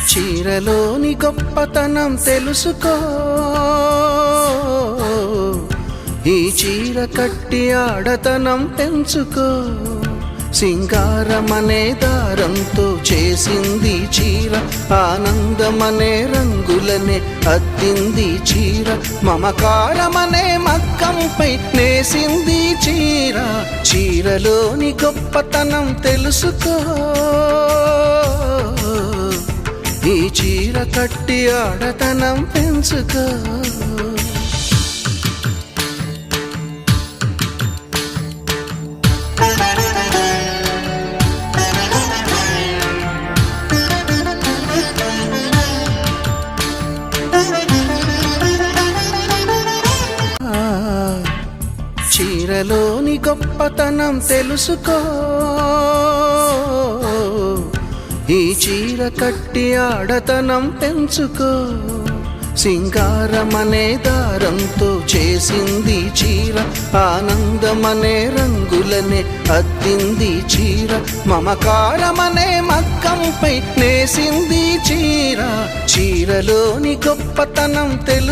చీరలోని గొప్పతనం తెలుసుకో, ఈ చీర కట్టి ఆడతనం పెంచుకో. సింగారమనే దారంతో చేసింది చీర, ఆనందమనే రంగులనే అద్దింది చీర, మమకారమనే మగ్గంపై నేసింది చీర. చీరలోని గొప్పతనం తెలుసుకో, ఈ చీర కట్టి ఆడతనం పెంచుకో. చీరలోని గొప్పతనం తెలుసుకో, ఈ చీర కట్టి ఆడతనం పెంచుకో. సింగారమనే దారంతో చేసింది చీర, ఆనందమనే రంగులనే అద్దింది చీర, మమకారమనే మగ్గంపై నేసింది చీర. చీరలోని గొప్పతనం తెలుసు.